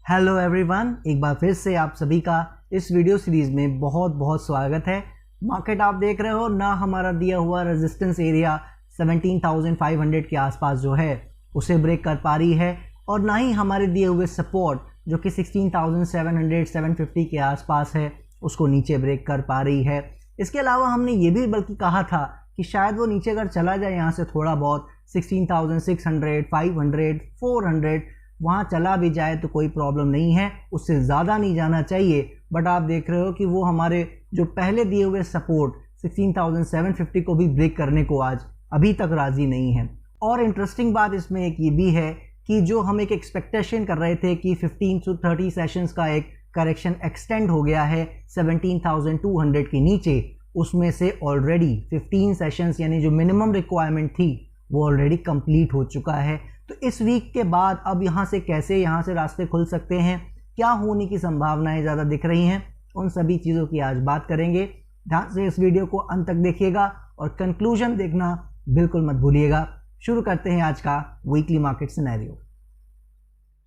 Hello everyone, एक बार फिर से आप सभी का इस वीडियो सीरीज में बहुत बहुत स्वागत है। मार्केट आप देख रहे हो ना, हमारा दिया हुआ रेजिस्टेंस एरिया 17,500 के आसपास जो है उसे ब्रेक कर पा रही है, और ना ही हमारे दिए हुए सपोर्ट जो कि 16,700-750 के आसपास है उसको नीचे ब्रेक कर पा रही है। इसके अलावा हमने ये भी बल्कि कहा था कि शायद वो नीचे अगर चला जाए यहाँ से थोड़ा बहुत 16,600, 500, 400 वहाँ चला भी जाए तो कोई प्रॉब्लम नहीं है, उससे ज़्यादा नहीं जाना चाहिए। बट आप देख रहे हो कि वो हमारे जो पहले दिए हुए सपोर्ट 16,750 को भी ब्रेक करने को आज अभी तक राज़ी नहीं है। और इंटरेस्टिंग बात इसमें एक ये भी है कि जो हम एक एक्सपेक्टेशन कर रहे थे कि 15 to 30 सेशंस का एक करेक्शन एक्सटेंड हो गया है 17,200 के नीचे, उसमें से ऑलरेडी 15 सेशंस यानी जो मिनिमम रिक्वायरमेंट थी वो ऑलरेडी कंप्लीट हो चुका है। तो इस वीक के बाद अब यहाँ से रास्ते खुल सकते हैं, क्या होने की संभावनाएं ज़्यादा दिख रही हैं, उन सभी चीज़ों की आज बात करेंगे। ध्यान से इस वीडियो को अंत तक देखिएगा और कंक्लूजन देखना बिल्कुल मत भूलिएगा। शुरू करते हैं आज का वीकली मार्केट सिनेरियो।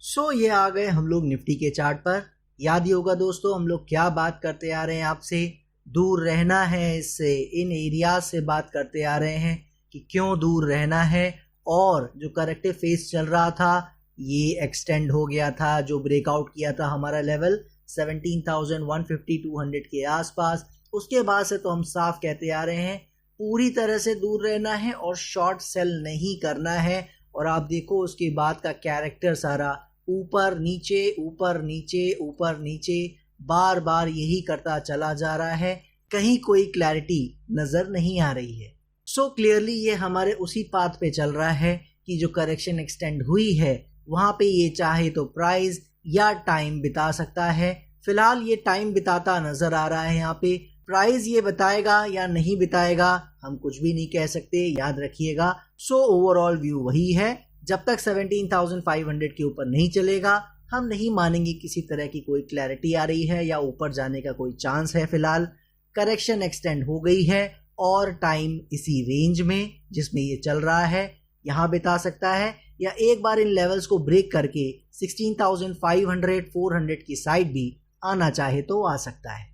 सो ये आ गए हम लोग निफ्टी के चार्ट पर। याद ही होगा दोस्तों, हम लोग क्या बात करते आ रहे हैं, आपसे दूर रहना है, इससे इन एरियाज से बात करते आ रहे हैं कि क्यों दूर रहना है। और जो करेक्टिव फेज चल रहा था ये एक्सटेंड हो गया था, जो ब्रेकआउट किया था हमारा लेवल 17,150-200 के आसपास, उसके बाद से तो हम साफ कहते आ रहे हैं पूरी तरह से दूर रहना है और शॉर्ट सेल नहीं करना है। और आप देखो उसके बाद का कैरेक्टर सारा ऊपर नीचे ऊपर नीचे ऊपर नीचे बार बार यही करता चला जा रहा है, कहीं कोई क्लैरिटी नजर नहीं आ रही है। सो क्लियरली ये हमारे उसी पाथ पे चल रहा है कि जो करेक्शन एक्सटेंड हुई है वहाँ पे ये चाहे तो प्राइस या टाइम बिता सकता है। फिलहाल ये टाइम बिताता नजर आ रहा है, यहाँ पे प्राइस ये बताएगा या नहीं बिताएगा हम कुछ भी नहीं कह सकते, याद रखिएगा। सो ओवरऑल व्यू वही है, जब तक 17,500 के ऊपर नहीं चलेगा हम नहीं मानेंगे किसी तरह की कोई क्लैरिटी आ रही है या ऊपर जाने का कोई चांस है। फिलहाल करेक्शन एक्सटेंड हो गई है और टाइम इसी रेंज में जिसमें ये चल रहा है यहाँ बिता सकता है, या एक बार इन लेवल्स को ब्रेक करके 16,500, 400 की साइड भी आना चाहे तो आ सकता है।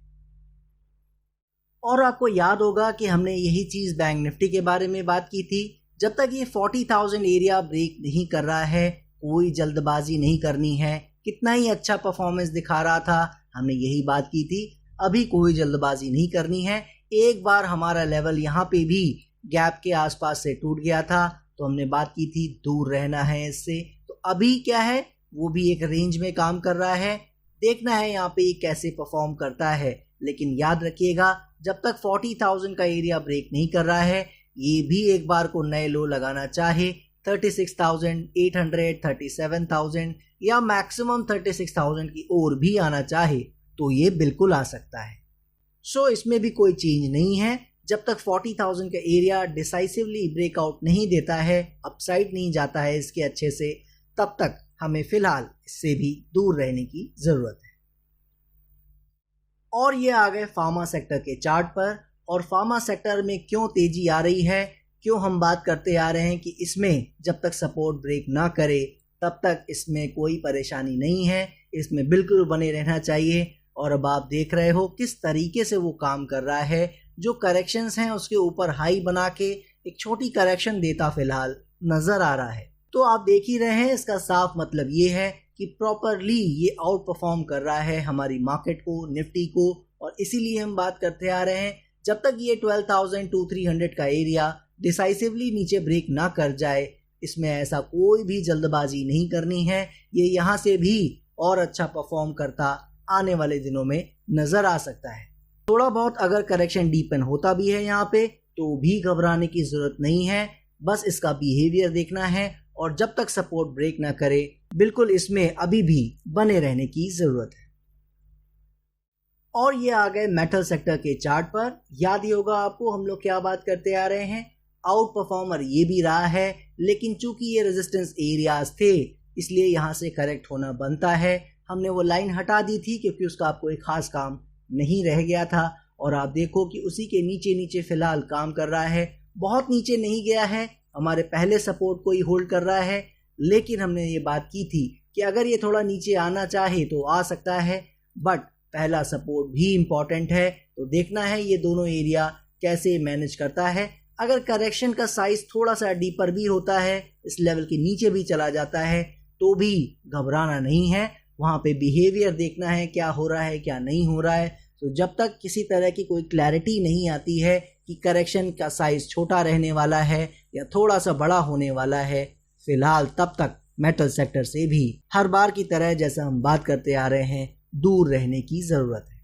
और आपको याद होगा कि हमने यही चीज़ बैंक निफ्टी के बारे में बात की थी। जब तक ये 40,000 एरिया ब्रेक नहीं कर रहा है कोई जल्दबाजी नहीं करनी है। कितना ही अच्छा परफॉर्मेंस दिखा रहा था, हमने यही बात की थी, अभी कोई जल्दबाजी नहीं करनी है। एक बार हमारा लेवल यहाँ पे भी गैप के आसपास से टूट गया था तो हमने बात की थी दूर रहना है इससे। तो अभी क्या है, वो भी एक रेंज में काम कर रहा है, देखना है यहाँ पे कैसे परफॉर्म करता है। लेकिन याद रखिएगा जब तक 40,000 का एरिया ब्रेक नहीं कर रहा है ये भी एक बार को नए लो लगाना चाहे 36,800, 37,000 या मैक्सिमम 36,000 की ओर भी आना चाहे तो ये बिल्कुल आ सकता है। सो इसमें भी कोई चेंज नहीं है, जब तक 40,000 का एरिया डिसाइसिवली ब्रेकआउट नहीं देता है, अपसाइड नहीं जाता है इसके अच्छे से, तब तक हमें फिलहाल इससे भी दूर रहने की जरूरत है। और ये आ गए फार्मा सेक्टर के चार्ट पर। और फार्मा सेक्टर में क्यों तेजी आ रही है, क्यों हम बात करते आ रहे हैं कि इसमें जब तक सपोर्ट ब्रेक ना करे तब तक इसमें कोई परेशानी नहीं है, इसमें बिल्कुल बने रहना चाहिए। और अब आप देख रहे हो किस तरीके से वो काम कर रहा है, जो करेक्शंस हैं उसके ऊपर हाई बना के एक छोटी करेक्शन देता फिलहाल नजर आ रहा है। तो आप देख ही रहे हैं, इसका साफ मतलब ये है कि प्रॉपरली ये आउट परफॉर्म कर रहा है हमारी मार्केट को, निफ्टी को। और इसीलिए हम बात करते आ रहे हैं जब तक ये 12,200-300 का एरिया डिसाइसिवली नीचे ब्रेक ना कर जाए, इसमें ऐसा कोई भी जल्दबाजी नहीं करनी है। ये यहाँ से भी और अच्छा परफॉर्म करता आने वाले दिनों में नजर आ सकता है। थोड़ा बहुत अगर करेक्शन डीपन होता भी है यहाँ पे तो भी घबराने की जरूरत नहीं है, बस इसका बिहेवियर देखना है। और जब तक सपोर्ट ब्रेक ना करे बिल्कुल इसमें अभी भी बने रहने की जरूरत है। और ये आ गए मेटल सेक्टर के चार्ट पर। याद ही होगा आपको हम लोग क्या बात करते आ रहे हैं, आउट परफॉर्मर ये भी रहा है, लेकिन चूंकि ये रेजिस्टेंस एरियाज थे इसलिए यहाँ से करेक्ट होना बनता है। हमने वो लाइन हटा दी थी क्योंकि उसका आपको एक खास काम नहीं रह गया था। और आप देखो कि उसी के नीचे नीचे फिलहाल काम कर रहा है, बहुत नीचे नहीं गया है, हमारे पहले सपोर्ट को ही होल्ड कर रहा है। लेकिन हमने ये बात की थी कि अगर ये थोड़ा नीचे आना चाहे तो आ सकता है, बट पहला सपोर्ट भी इम्पॉर्टेंट है। तो देखना है ये दोनों एरिया कैसे मैनेज करता है। अगर करेक्शन का साइज थोड़ा सा डीपर भी होता है, इस लेवल के नीचे भी चला जाता है, तो भी घबराना नहीं है। वहाँ पे बिहेवियर देखना है क्या हो रहा है क्या नहीं हो रहा है। तो जब तक किसी तरह की कोई क्लैरिटी नहीं आती है कि करेक्शन का साइज छोटा रहने वाला है या थोड़ा सा बड़ा होने वाला है, फिलहाल तब तक मेटल सेक्टर से भी हर बार की तरह जैसा हम बात करते आ रहे हैं दूर रहने की ज़रूरत है।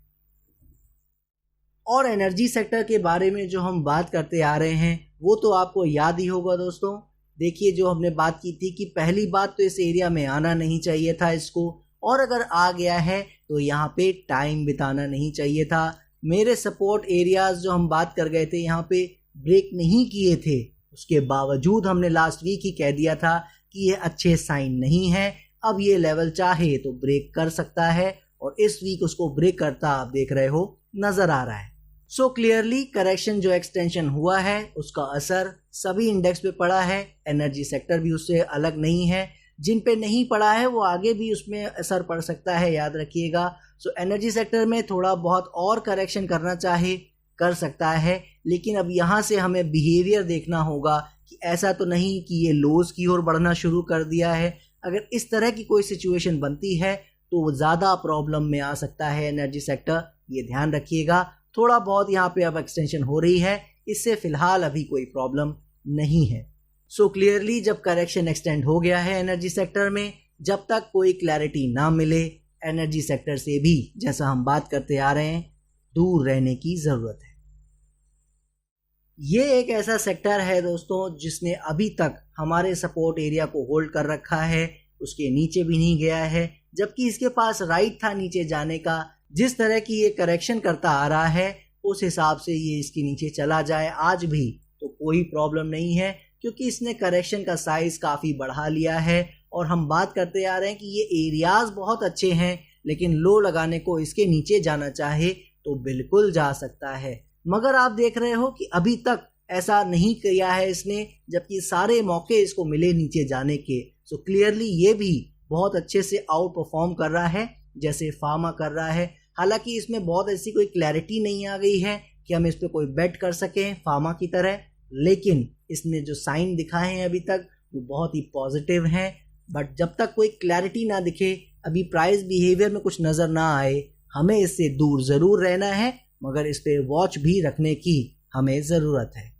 और एनर्जी सेक्टर के बारे में जो हम बात करते आ रहे हैं वो तो आपको याद ही होगा दोस्तों। देखिए जो हमने बात की थी कि पहली बात तो इस एरिया में आना नहीं चाहिए था इसको, और अगर आ गया है तो यहाँ पे टाइम बिताना नहीं चाहिए था। मेरे सपोर्ट एरियाज जो हम बात कर गए थे यहाँ पे ब्रेक नहीं किए थे, उसके बावजूद हमने लास्ट वीक ही कह दिया था कि ये अच्छे साइन नहीं है। अब ये लेवल चाहे तो ब्रेक कर सकता है और इस वीक उसको ब्रेक करता आप देख रहे हो नजर आ रहा है। सो क्लियरली करेक्शन जो एक्सटेंशन हुआ है उसका असर सभी इंडेक्स पे पड़ा है। एनर्जी सेक्टर भी उससे अलग नहीं है। जिन पे नहीं पड़ा है वो आगे भी उसमें असर पड़ सकता है, याद रखिएगा। सो एनर्जी सेक्टर में थोड़ा बहुत और करेक्शन करना चाहे कर सकता है, लेकिन अब यहाँ से हमें बिहेवियर देखना होगा कि ऐसा तो नहीं कि ये लोज की ओर बढ़ना शुरू कर दिया है। अगर इस तरह की कोई सिचुएशन बनती है तो वो ज़्यादा प्रॉब्लम में आ सकता है एनर्जी सेक्टर, ये ध्यान रखिएगा। थोड़ा बहुत यहाँ पे अब एक्सटेंशन हो रही है, इससे फिलहाल अभी कोई प्रॉब्लम नहीं है। सो क्लियरली जब करेक्शन एक्सटेंड हो गया है एनर्जी सेक्टर में, जब तक कोई क्लैरिटी ना मिले एनर्जी सेक्टर से भी जैसा हम बात करते आ रहे हैं दूर रहने की ज़रूरत है। ये एक ऐसा सेक्टर है दोस्तों जिसने अभी तक हमारे सपोर्ट एरिया को होल्ड कर रखा है, उसके नीचे भी नहीं गया है, जबकि इसके पास राइट था नीचे जाने का। जिस तरह की ये करेक्शन करता आ रहा है उस हिसाब से ये इसके नीचे चला जाए आज भी तो कोई प्रॉब्लम नहीं है, क्योंकि इसने करेक्शन का साइज काफ़ी बढ़ा लिया है। और हम बात करते आ रहे हैं कि ये एरियाज बहुत अच्छे हैं, लेकिन लो लगाने को इसके नीचे जाना चाहे तो बिल्कुल जा सकता है। मगर आप देख रहे हो कि अभी तक ऐसा नहीं किया है इसने, जबकि सारे मौके इसको मिले नीचे जाने के। सो क्लियरली ये भी बहुत अच्छे से आउट परफॉर्म कर रहा है जैसे फार्मा कर रहा है। हालांकि इसमें बहुत ऐसी कोई क्लैरिटी नहीं आ गई है कि हम इस पर कोई बेट कर सकें फार्मा की तरह, लेकिन इसने जो साइन दिखाए हैं अभी तक वो बहुत ही पॉजिटिव हैं। बट जब तक कोई क्लैरिटी ना दिखे, अभी प्राइस बिहेवियर में कुछ नज़र ना आए, हमें इससे दूर ज़रूर रहना है, मगर इस पे वॉच भी रखने की हमें ज़रूरत है।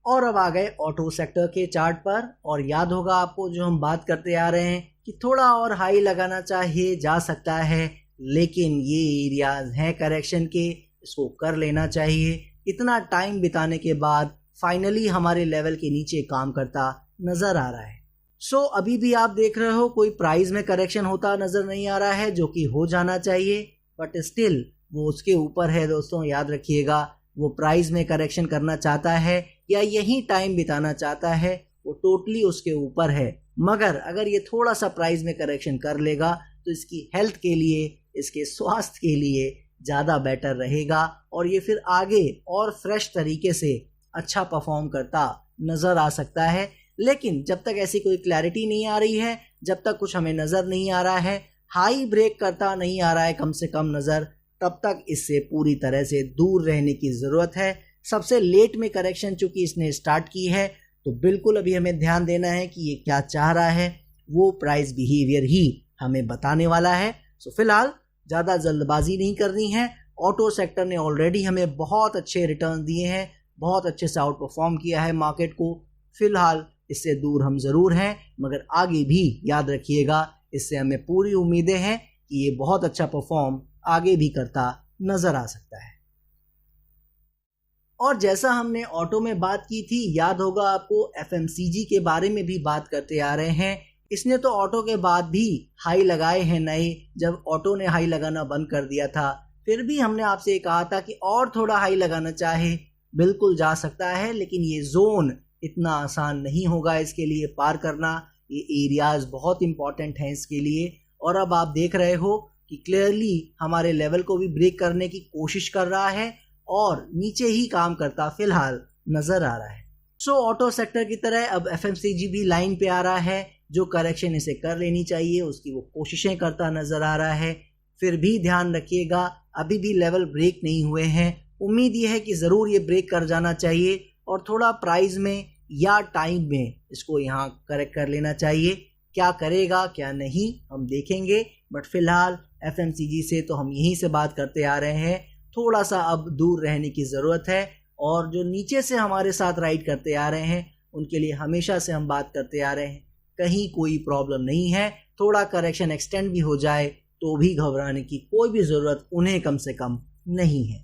और अब आ गए ऑटो सेक्टर के चार्ट पर, और याद होगा आपको जो हम बात करते आ रहे हैं कि थोड़ा और हाई लगाना चाहिए जा सकता है, लेकिन ये एरियाज हैं करेक्शन के, इसको कर लेना चाहिए। इतना टाइम बिताने के बाद फाइनली हमारे लेवल के नीचे काम करता नज़र आ रहा है। सो अभी भी आप देख रहे हो कोई प्राइस में करेक्शन होता नज़र नहीं आ रहा है, जो कि हो जाना चाहिए, बट स्टिल वो उसके ऊपर है दोस्तों, याद रखिएगा। वो प्राइस में करेक्शन करना चाहता है या यही टाइम बिताना चाहता है, वो टोटली उसके ऊपर है। मगर अगर ये थोड़ा सा प्राइस में करेक्शन कर लेगा तो इसकी हेल्थ के लिए, इसके स्वास्थ्य के लिए ज़्यादा बेटर रहेगा, और ये फिर आगे और फ्रेश तरीके से अच्छा परफॉर्म करता नज़र आ सकता है। लेकिन जब तक ऐसी कोई क्लैरिटी नहीं आ रही है, जब तक कुछ हमें नज़र नहीं आ रहा है, हाई ब्रेक करता नहीं आ रहा है कम से कम नज़र, तब तक इससे पूरी तरह से दूर रहने की ज़रूरत है। सबसे लेट में करेक्शन चूँकि इसने स्टार्ट की है, तो बिल्कुल अभी हमें ध्यान देना है कि ये क्या चाह रहा है, वो प्राइस बिहेवियर ही हमें बताने वाला है। सो फिलहाल ज़्यादा जल्दबाजी नहीं करनी है। ऑटो सेक्टर ने ऑलरेडी हमें बहुत अच्छे रिटर्न दिए हैं, बहुत अच्छे से आउट परफॉर्म किया है मार्केट को। फिलहाल इससे दूर हम ज़रूर हैं, मगर आगे भी याद रखिएगा, इससे हमें पूरी उम्मीदें हैं कि ये बहुत अच्छा परफॉर्म आगे भी करता नज़र आ सकता है। और जैसा हमने ऑटो में बात की थी, याद होगा आपको FMCG के बारे में भी बात करते आ रहे हैं। इसने तो ऑटो के बाद भी हाई लगाए हैं नए, जब ऑटो ने हाई लगाना बंद कर दिया था। फिर भी हमने आपसे कहा था कि और थोड़ा हाई लगाना चाहे बिल्कुल जा सकता है, लेकिन ये जोन इतना आसान नहीं होगा इसके लिए पार करना। ये एरियाज बहुत इंपॉर्टेंट हैं इसके लिए। और अब आप देख रहे हो कि क्लियरली हमारे लेवल को भी ब्रेक करने की कोशिश कर रहा है और नीचे ही काम करता फिलहाल नज़र आ रहा है। सो ऑटो सेक्टर की तरह अब FMCG भी लाइन पे आ रहा है, जो करेक्शन इसे कर लेनी चाहिए उसकी वो कोशिशें करता नज़र आ रहा है। फिर भी ध्यान रखिएगा अभी भी लेवल ब्रेक नहीं हुए हैं, उम्मीद ये है कि ज़रूर ये ब्रेक कर जाना चाहिए और थोड़ा प्राइस में या टाइम में इसको यहाँ करेक्ट कर लेना चाहिए। क्या करेगा क्या नहीं हम देखेंगे, बट फिलहाल FMCG से तो हम यहीं से बात करते आ रहे हैं, थोड़ा सा अब दूर रहने की ज़रूरत है। और जो नीचे से हमारे साथ राइड करते आ रहे हैं उनके लिए हमेशा से हम बात करते आ रहे हैं, कहीं कोई प्रॉब्लम नहीं है, थोड़ा करेक्शन एक्सटेंड भी हो जाए तो भी घबराने की कोई भी ज़रूरत उन्हें कम से कम नहीं है।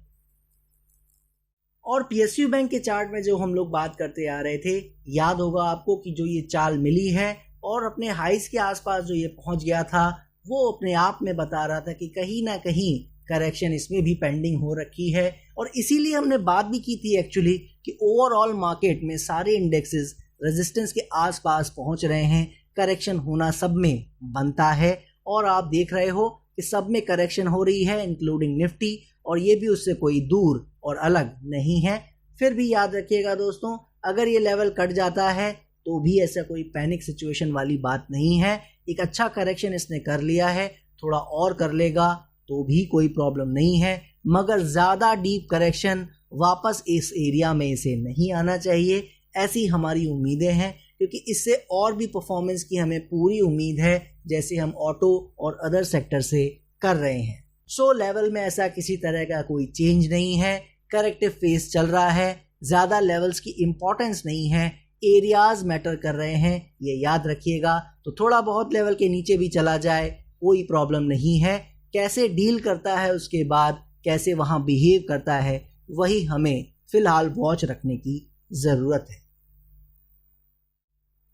और PSU बैंक के चार्ट में जो हम लोग बात करते आ रहे थे, याद होगा आपको कि जो ये चाल मिली है और अपने हाइस के आसपास जो ये पहुंच गया था, वो अपने आप में बता रहा था कि कहीं ना कहीं करेक्शन इसमें भी पेंडिंग हो रखी है। और इसीलिए हमने बात भी की थी एक्चुअली कि ओवरऑल मार्केट में सारे इंडेक्सेस रेजिस्टेंस के आसपास पहुंच रहे हैं, करेक्शन होना सब में बनता है। और आप देख रहे हो कि सब में करेक्शन हो रही है इंक्लूडिंग निफ्टी, और ये भी उससे कोई दूर और अलग नहीं है। फिर भी याद रखिएगा दोस्तों, अगर ये लेवल कट जाता है तो भी ऐसा कोई पैनिक सिचुएशन वाली बात नहीं है। एक अच्छा करेक्शन इसने कर लिया है, थोड़ा और कर लेगा तो भी कोई प्रॉब्लम नहीं है, मगर ज़्यादा डीप करेक्शन वापस इस एरिया में इसे नहीं आना चाहिए, ऐसी हमारी उम्मीदें हैं, क्योंकि इससे और भी परफॉर्मेंस की हमें पूरी उम्मीद है जैसे हम ऑटो और अदर सेक्टर से कर रहे हैं। सो लेवल में ऐसा किसी तरह का कोई चेंज नहीं है, करेक्टिव फेज चल रहा है, ज़्यादा लेवल्स की इम्पोर्टेंस नहीं है, एरियाज मैटर कर रहे हैं, ये याद रखिएगा। तो थोड़ा बहुत लेवल के नीचे भी चला जाए कोई प्रॉब्लम नहीं है, कैसे डील करता है उसके बाद कैसे वहाँ बिहेव करता है वही हमें फिलहाल वॉच रखने की ज़रूरत है।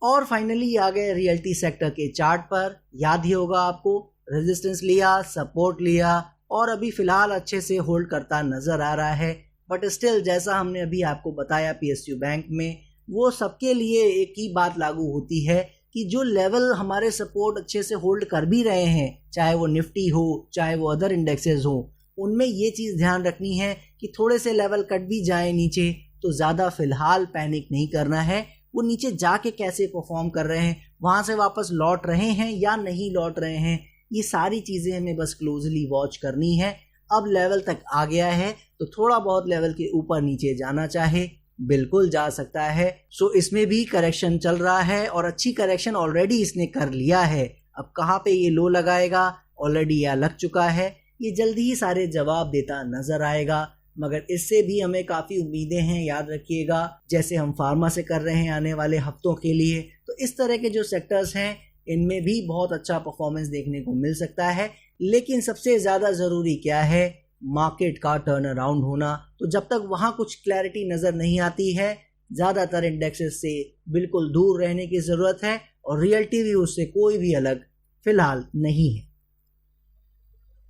और फाइनली आ गए रियल्टी सेक्टर के चार्ट पर। याद ही होगा आपको, रेजिस्टेंस लिया, सपोर्ट लिया और अभी फिलहाल अच्छे से होल्ड करता नज़र आ रहा है। बट स्टिल जैसा हमने अभी आपको बताया PSU बैंक में, वो सबके लिए एक ही बात लागू होती है कि जो लेवल हमारे सपोर्ट अच्छे से होल्ड कर भी रहे हैं, चाहे वो निफ्टी हो चाहे वो अदर इंडेक्सेस हो, उनमें ये चीज़ ध्यान रखनी है कि थोड़े से लेवल कट भी जाए नीचे तो ज़्यादा फिलहाल पैनिक नहीं करना है। वो नीचे जाके कैसे परफॉर्म कर रहे हैं, वहाँ से वापस लौट रहे हैं या नहीं लौट रहे हैं, ये सारी चीज़ें हमें बस क्लोजली वॉच करनी है। अब लेवल तक आ गया है तो थोड़ा बहुत लेवल के ऊपर नीचे जाना चाहे बिल्कुल जा सकता है। सो इसमें भी करेक्शन चल रहा है और अच्छी करेक्शन ऑलरेडी इसने कर लिया है। अब कहाँ पे ये लो लगाएगा, ऑलरेडी यह लग चुका है, ये जल्दी ही सारे जवाब देता नजर आएगा। मगर इससे भी हमें काफ़ी उम्मीदें हैं, याद रखिएगा, जैसे हम फार्मा से कर रहे हैं आने वाले हफ्तों के लिए। तो इस तरह के जो सेक्टर्स हैं इनमें भी बहुत अच्छा परफॉर्मेंस देखने को मिल सकता है। लेकिन सबसे ज़्यादा ज़रूरी क्या है, मार्केट का टर्न अराउंड होना। तो जब तक वहाँ कुछ क्लैरिटी नज़र नहीं आती है, ज़्यादातर इंडेक्सेस से बिल्कुल दूर रहने की ज़रूरत है और रियल्टी भी उससे कोई भी अलग फ़िलहाल नहीं है।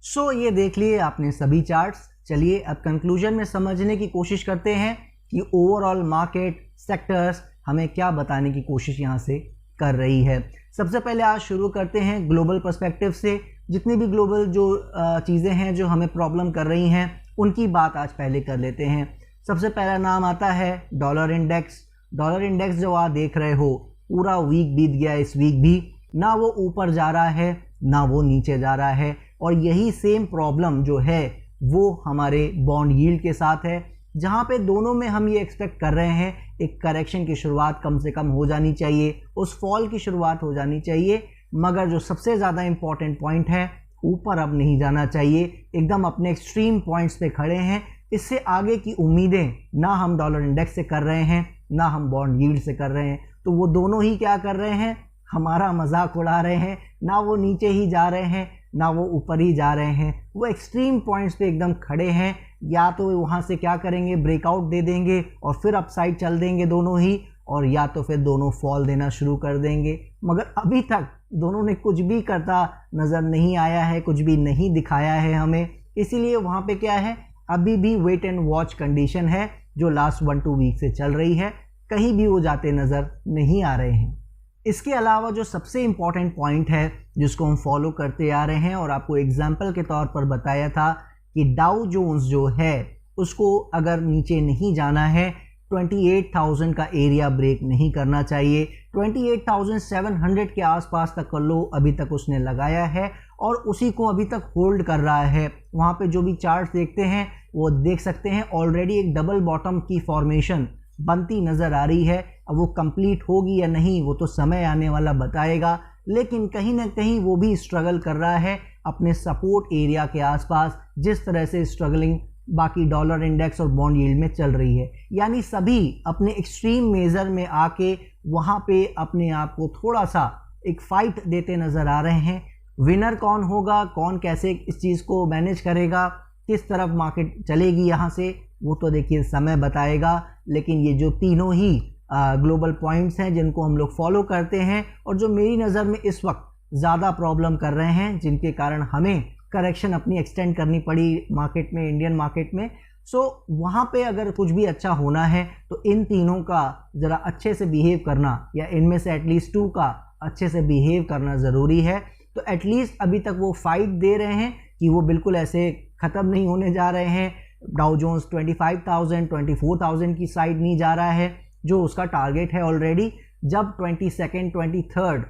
सो ये देख लिए आपने सभी चार्ट्स। चलिए अब कंक्लूजन में समझने की कोशिश करते हैं कि ओवरऑल मार्केट सेक्टर्स हमें क्या बताने की कोशिश यहाँ से कर रही है। सबसे पहले आज शुरू करते हैं ग्लोबल पर्सपेक्टिव से। जितनी भी ग्लोबल जो चीज़ें हैं जो हमें प्रॉब्लम कर रही हैं उनकी बात आज पहले कर लेते हैं। सबसे पहला नाम आता है डॉलर इंडेक्स। डॉलर इंडेक्स जो आप देख रहे हो, पूरा वीक बीत गया, इस वीक भी ना वो ऊपर जा रहा है ना वो नीचे जा रहा है। और यही सेम प्रॉब्लम जो है वो हमारे बॉन्ड यील्ड के साथ है, जहाँ पे दोनों में हम ये एक्सपेक्ट कर रहे हैं एक करेक्शन की शुरुआत कम से कम हो जानी चाहिए, उस फॉल की शुरुआत हो जानी चाहिए। मगर जो सबसे ज़्यादा इम्पॉर्टेंट पॉइंट है, ऊपर अब नहीं जाना चाहिए, एकदम अपने एक्सट्रीम पॉइंट्स पे खड़े हैं। इससे आगे की उम्मीदें ना हम डॉलर इंडेक्स से कर रहे हैं ना हम बॉन्ड यील्ड से कर रहे हैं। तो वो दोनों ही क्या कर रहे हैं, हमारा मजाक उड़ा रहे हैं। ना वो नीचे ही जा रहे हैं ना वो ऊपर ही जा रहे हैं, वो एक्सट्रीम पॉइंट्स पे एकदम खड़े हैं। या तो वहाँ से क्या करेंगे, ब्रेकआउट दे देंगे और फिर अपसाइड चल देंगे दोनों ही, और या तो फिर दोनों फॉल देना शुरू कर देंगे। मगर अभी तक दोनों ने कुछ भी करता नज़र नहीं आया है, कुछ भी नहीं दिखाया है हमें। इसीलिए वहाँ पे क्या है, अभी भी वेट एंड वॉच कंडीशन है जो लास्ट 1-2 वीक से चल रही है, कहीं भी वो जाते नज़र नहीं आ रहे हैं। इसके अलावा जो सबसे इम्पॉर्टेंट पॉइंट है जिसको हम फॉलो करते आ रहे हैं और आपको एग्जाम्पल के तौर पर बताया था कि डाउ जोन्स जो है उसको अगर नीचे नहीं जाना है, 28,000 का एरिया ब्रेक नहीं करना चाहिए। 28,700 के आसपास तक का लो अभी तक उसने लगाया है और उसी को अभी तक होल्ड कर रहा है। वहाँ पे जो भी चार्ट्स देखते हैं वो देख सकते हैं, ऑलरेडी एक डबल बॉटम की फॉर्मेशन बनती नज़र आ रही है। अब वो कंप्लीट होगी या नहीं वो तो समय आने वाला बताएगा, लेकिन कहीं ना कहीं वो भी स्ट्रगल कर रहा है अपने सपोर्ट एरिया के आसपास, जिस तरह से स्ट्रगलिंग बाकी डॉलर इंडेक्स और बॉन्ड यील्ड में चल रही है। यानी सभी अपने एक्सट्रीम मेजर में आके वहाँ पे अपने आप को थोड़ा सा एक फाइट देते नज़र आ रहे हैं। विनर कौन होगा, कौन कैसे इस चीज़ को मैनेज करेगा, किस तरफ मार्केट चलेगी यहाँ से, वो तो देखिए समय बताएगा। लेकिन ये जो तीनों ही ग्लोबल पॉइंट्स हैं जिनको हम लोग फॉलो करते हैं और जो मेरी नज़र में इस वक्त ज़्यादा प्रॉब्लम कर रहे हैं, जिनके कारण हमें करेक्शन अपनी एक्सटेंड करनी पड़ी मार्केट में, इंडियन मार्केट में। सो वहाँ पे अगर कुछ भी अच्छा होना है तो इन तीनों का ज़रा अच्छे से बिहेव करना, या इनमें से एटलीस्ट 2 का अच्छे से बिहेव करना ज़रूरी है। तो एटलीस्ट अभी तक वो फाइट दे रहे हैं कि वो बिल्कुल ऐसे ख़त्म नहीं होने जा रहे हैं। डाउ जोन्स 25,000 24,000 की साइड नहीं जा रहा है जो उसका टारगेट है ऑलरेडी। जब 22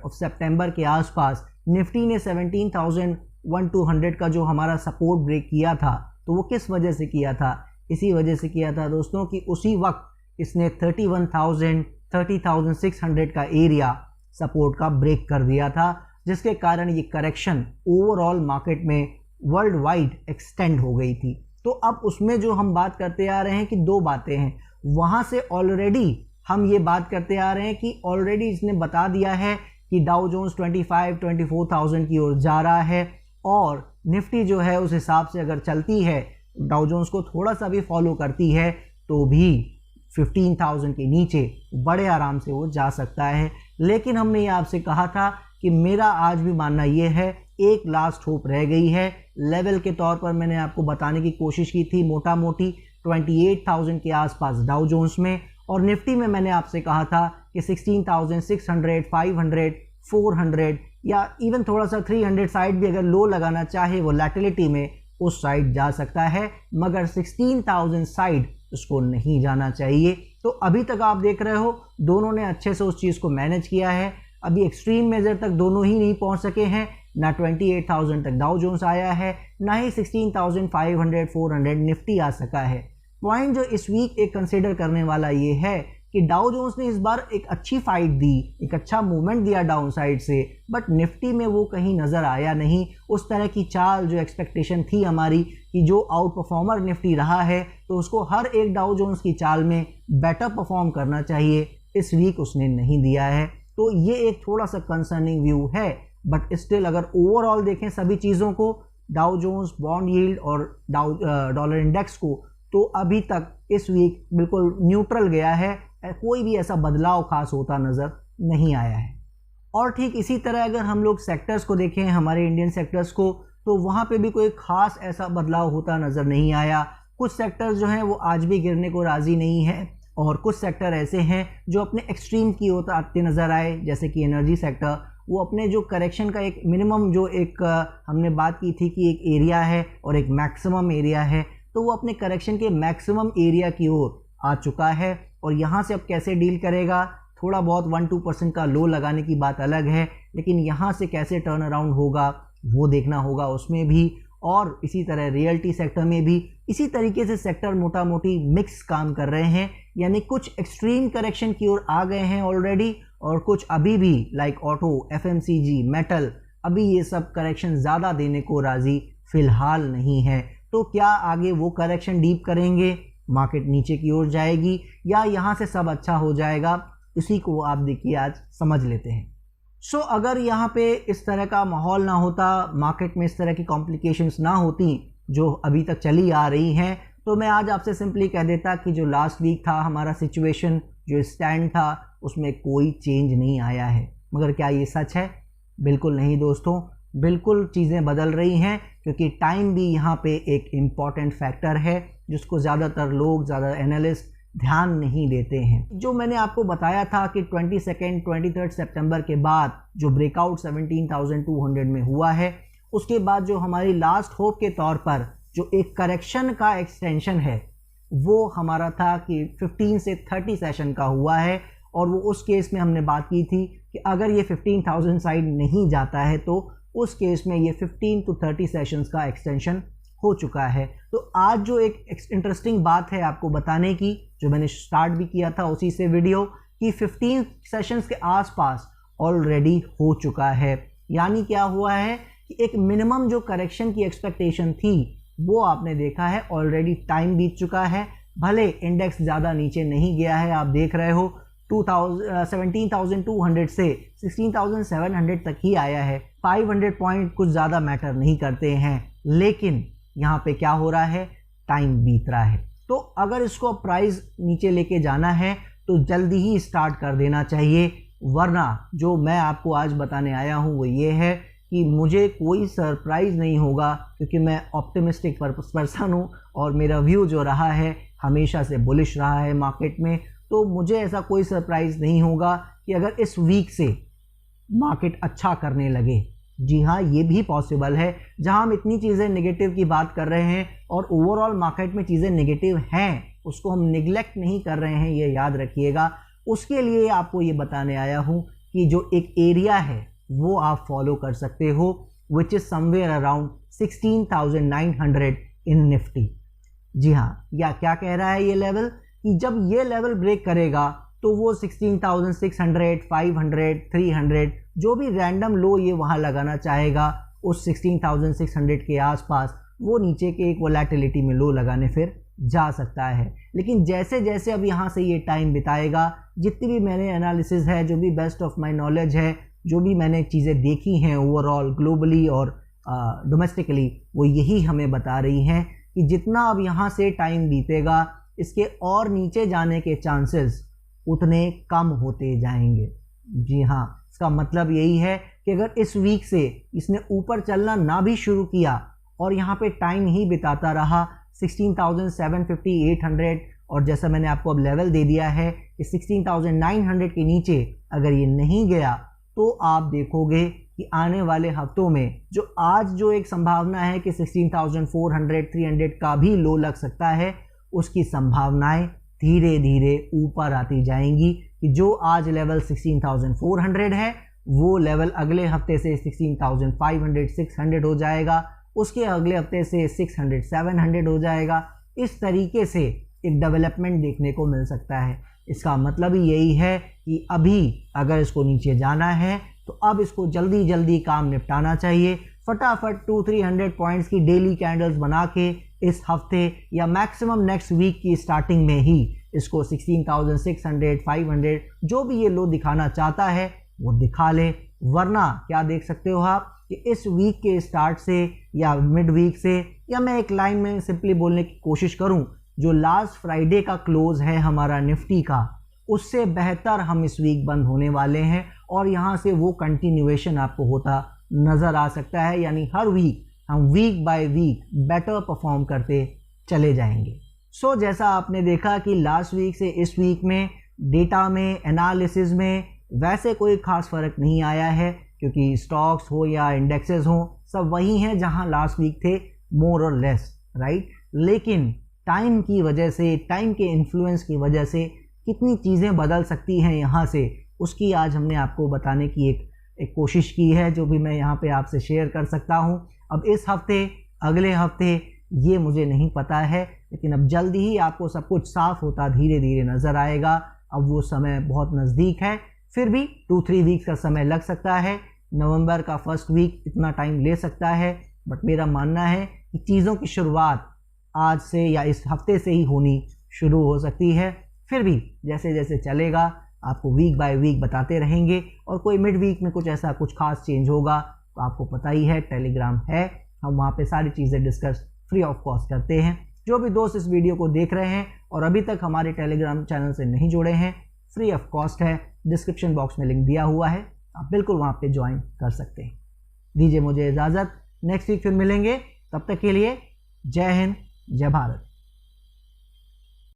ऑफ सितंबर के आसपास निफ्टी ने 17,200 का जो हमारा सपोर्ट ब्रेक किया था, तो वो किस वजह से किया था? इसी वजह से किया था दोस्तों कि उसी वक्त इसने 30,600 का एरिया सपोर्ट का ब्रेक कर दिया था, जिसके कारण ये करेक्शन ओवरऑल मार्केट में वर्ल्ड वाइड एक्सटेंड हो गई थी। तो अब उसमें जो हम बात करते आ रहे हैं कि 2 बातें हैं। वहाँ से ऑलरेडी हम ये बात करते आ रहे हैं कि ऑलरेडी इसने बता दिया है कि डाउ जोन्स 24,000 की ओर जा रहा है, और निफ्टी जो है उस हिसाब से अगर चलती है, डाउ जोन्स को थोड़ा सा भी फॉलो करती है, तो भी 15,000 के नीचे बड़े आराम से वो जा सकता है। लेकिन हमने ये आपसे कहा था कि मेरा आज भी मानना ये है, एक लास्ट होप रह गई है। लेवल के तौर पर मैंने आपको बताने की कोशिश की थी मोटा मोटी 28,000 के आसपास डाउ जोन्स में, और निफ्टी में मैंने आपसे कहा था कि 16,600, 500, 400 या इवन थोड़ा सा 300 साइड भी अगर लो लगाना चाहे वो लैटरलिटी में उस साइड जा सकता है, मगर 16,000 साइड उसको नहीं जाना चाहिए। तो अभी तक आप देख रहे हो दोनों ने अच्छे से उस चीज़ को मैनेज किया है। अभी एक्सट्रीम मेजर तक दोनों ही नहीं पहुंच सके हैं, ना 28,000 तक डाउ जोन्स आया है, ना ही 16,500 400 निफ्टी आ सका है। पॉइंट जो इस वीक एक कंसिडर करने वाला ये है कि डाउ जोन्स ने इस बार एक अच्छी फाइट दी, एक अच्छा मूवमेंट दिया डाउन साइड से, बट निफ्टी में वो कहीं नज़र आया नहीं। उस तरह की चाल जो एक्सपेक्टेशन थी हमारी कि जो आउट परफॉर्मर निफ्टी रहा है तो उसको हर एक डाउ जोन्स की चाल में बेटर परफॉर्म करना चाहिए, इस वीक उसने नहीं दिया है। तो ये एक थोड़ा सा कंसर्निंग व्यू है, बट स्टिल अगर ओवरऑल देखें सभी चीज़ों को, डाउ जोन्स, बॉन्ड यील्ड और डॉलर इंडेक्स को, तो अभी तक इस वीक बिल्कुल न्यूट्रल गया है, कोई भी ऐसा बदलाव खास होता नज़र नहीं आया है। और ठीक इसी तरह अगर हम लोग सेक्टर्स को देखें, हमारे इंडियन सेक्टर्स को, तो वहाँ पे भी कोई ख़ास ऐसा बदलाव होता नज़र नहीं आया। कुछ सेक्टर्स जो हैं वो आज भी गिरने को राज़ी नहीं है, और कुछ सेक्टर ऐसे हैं जो अपने एक्सट्रीम की ओर आते नज़र आए, जैसे कि एनर्जी सेक्टर, वो अपने जो करेक्शन का एक मिनिमम जो एक हमने बात की थी कि एक एरिया है और एक मैक्सिमम एरिया है, तो वो अपने करेक्शन के मैक्सिमम एरिया की ओर आ चुका है। और यहाँ से अब कैसे डील करेगा, थोड़ा बहुत 1-2% का लो लगाने की बात अलग है, लेकिन यहाँ से कैसे टर्न अराउंड होगा वो देखना होगा उसमें भी। और इसी तरह रियल्टी सेक्टर में भी इसी तरीके से सेक्टर मोटा मोटी मिक्स काम कर रहे हैं, यानी कुछ एक्सट्रीम करेक्शन की ओर आ गए हैं ऑलरेडी, और कुछ अभी भी लाइक ऑटो, एफएमसीजी, मेटल, अभी ये सब करेक्शन ज़्यादा देने को राज़ी फ़िलहाल नहीं है। तो क्या आगे वो करेक्शन डीप करेंगे, मार्केट नीचे की ओर जाएगी, या यहाँ से सब अच्छा हो जाएगा, इसी को आप देखिए आज समझ लेते हैं। सो अगर यहाँ पे इस तरह का माहौल ना होता, मार्केट में इस तरह की कॉम्प्लिकेशंस ना होती जो अभी तक चली आ रही हैं, तो मैं आज आपसे सिंपली कह देता कि जो लास्ट वीक था हमारा सिचुएशन, जो स्टैंड था, उसमें कोई चेंज नहीं आया है। मगर क्या ये सच है? बिल्कुल नहीं दोस्तों, बिल्कुल चीज़ें बदल रही हैं, क्योंकि टाइम भी यहाँ पे एक इम्पॉर्टेंट फैक्टर है जिसको ज़्यादातर लोग, ज़्यादा एनालिस्ट ध्यान नहीं देते हैं। जो मैंने आपको बताया था कि 23 सितंबर के बाद जो ब्रेकआउट 17,200 में हुआ है, उसके बाद जो हमारी लास्ट होप के तौर पर जो एक करेक्शन का एक्सटेंशन है वो हमारा था कि 15 से 30 सेशन का हुआ है, और वो उस केस में हमने बात की थी कि अगर ये 15,000 साइड नहीं जाता है तो उस केस में ये 15 to 30 सेशंस का एक्सटेंशन हो चुका है। तो आज जो एक इंटरेस्टिंग बात है आपको बताने की, जो मैंने स्टार्ट भी किया था उसी से वीडियो, कि 15 सेशंस के आसपास ऑलरेडी हो चुका है। यानी क्या हुआ है कि एक मिनिमम जो करेक्शन की एक्सपेक्टेशन थी वो आपने देखा है, ऑलरेडी टाइम बीत चुका है। भले इंडेक्स ज़्यादा नीचे नहीं गया है, आप देख रहे हो 17,200 से 16,700 तक ही आया है। 500 पॉइंट कुछ ज़्यादा मैटर नहीं करते हैं, लेकिन यहाँ पे क्या हो रहा है, टाइम बीत रहा है। तो अगर इसको प्राइस नीचे लेके जाना है तो जल्दी ही स्टार्ट कर देना चाहिए, वरना जो मैं आपको आज बताने आया हूँ वो ये है कि मुझे कोई सरप्राइज़ नहीं होगा, क्योंकि मैं ऑप्टिमिस्टिक पर्सन हूँ और मेरा व्यू जो रहा है हमेशा से बुलिश रहा है मार्केट में। तो मुझे ऐसा कोई सरप्राइज़ नहीं होगा कि अगर इस वीक से मार्केट अच्छा करने लगे। जी हाँ, ये भी पॉसिबल है। जहाँ हम इतनी चीज़ें नेगेटिव की बात कर रहे हैं और ओवरऑल मार्केट में चीज़ें नेगेटिव हैं, उसको हम निगलेक्ट नहीं कर रहे हैं, ये याद रखिएगा। उसके लिए आपको ये बताने आया हूँ कि जो एक एरिया है वो आप फॉलो कर सकते हो, which is somewhere around 16,900 in Nifty. जी हाँ, या क्या कह रहा है ये लेवल, कि जब ये लेवल ब्रेक करेगा तो वो 16,600, 500, 300 जो भी रैंडम लो ये वहाँ लगाना चाहेगा, उस 16,600 के आसपास वो नीचे के एक वोलेटिलिटी में लो लगाने फिर जा सकता है। लेकिन जैसे जैसे अब यहाँ से ये टाइम बिताएगा, जितनी भी मैंने एनालिसिस है, जो भी बेस्ट ऑफ माय नॉलेज है, जो भी मैंने चीज़ें देखी हैं ओवरऑल ग्लोबली और डोमेस्टिकली, वो यही हमें बता रही हैं कि जितना अब यहाँ से टाइम बीतेगा इसके और नीचे जाने के चांसेस उतने कम होते जाएंगे। जी हाँ, इसका मतलब यही है कि अगर इस वीक से इसने ऊपर चलना ना भी शुरू किया और यहाँ पे टाइम ही बिताता रहा 16,750, 800, और जैसा मैंने आपको अब लेवल दे दिया है कि 16,900 के नीचे अगर ये नहीं गया, तो आप देखोगे कि आने वाले हफ्तों में जो आज जो एक संभावना है कि 16,400, 300 का भी लो लग सकता है, उसकी संभावनाएं धीरे धीरे ऊपर आती जाएंगी कि जो आज लेवल 16,400 है वो लेवल अगले हफ्ते से 16,500, 600 हो जाएगा, उसके अगले हफ्ते से 600, 700 हो जाएगा। इस तरीके से एक डेवलपमेंट देखने को मिल सकता है। इसका मतलब ही यही है कि अभी अगर इसको नीचे जाना है तो अब इसको जल्दी जल्दी काम निपटाना चाहिए। फटाफट 200-300 पॉइंट्स की डेली कैंडल्स बना के इस हफ्ते या मैक्सिमम नेक्स्ट वीक की स्टार्टिंग में ही इसको 16,600, 500 जो भी ये लो दिखाना चाहता है वो दिखा ले। वरना क्या देख सकते हो आप कि इस वीक के स्टार्ट से या मिड वीक से, या मैं एक लाइन में सिंपली बोलने की कोशिश करूं, जो लास्ट फ्राइडे का क्लोज है हमारा निफ्टी का, उससे बेहतर हम इस वीक बंद होने वाले हैं और यहाँ से वो कंटिन्यूएशन आपको होता नज़र आ सकता है। यानी हर वीक हम week by week better perform करते चले जाएंगे। सो जैसा आपने देखा कि लास्ट वीक से इस वीक में डेटा में, एनालिसिस में वैसे कोई ख़ास फ़र्क नहीं आया है, क्योंकि स्टॉक्स हो या इंडेक्सेस हो सब वही हैं जहां लास्ट वीक थे, मोर और लेस, राइट। लेकिन टाइम की वजह से, टाइम के इन्फ्लुएंस की वजह से कितनी चीज़ें बदल सकती हैं यहाँ से, उसकी आज हमने आपको बताने की एक कोशिश की है, जो भी मैं यहाँ पे आपसे शेयर कर सकता हूँ। अब इस हफ्ते, अगले हफ्ते ये मुझे नहीं पता है, लेकिन अब जल्दी ही आपको सब कुछ साफ होता धीरे धीरे नज़र आएगा। अब वो समय बहुत नज़दीक है, फिर भी 2-3 वीक्स का समय लग सकता है। नवंबर का फर्स्ट वीक इतना टाइम ले सकता है, बट मेरा मानना है कि चीज़ों की शुरुआत आज से या इस हफ्ते से ही होनी शुरू हो सकती है। फिर भी जैसे जैसे चलेगा आपको वीक बाय वीक बताते रहेंगे, और कोई मिड वीक में कुछ ऐसा कुछ खास चेंज होगा तो आपको पता ही है, टेलीग्राम है, हम वहाँ पे सारी चीज़ें डिस्कस फ्री ऑफ कॉस्ट करते हैं। जो भी दोस्त इस वीडियो को देख रहे हैं और अभी तक हमारे टेलीग्राम चैनल से नहीं जुड़े हैं, फ्री ऑफ कॉस्ट है, डिस्क्रिप्शन बॉक्स में लिंक दिया हुआ है, आप बिल्कुल वहाँ पे ज्वाइन कर सकते हैं। दीजिए मुझे इजाज़त, नेक्स्ट वीक फिर मिलेंगे, तब तक के लिए जय हिंद, जय भारत।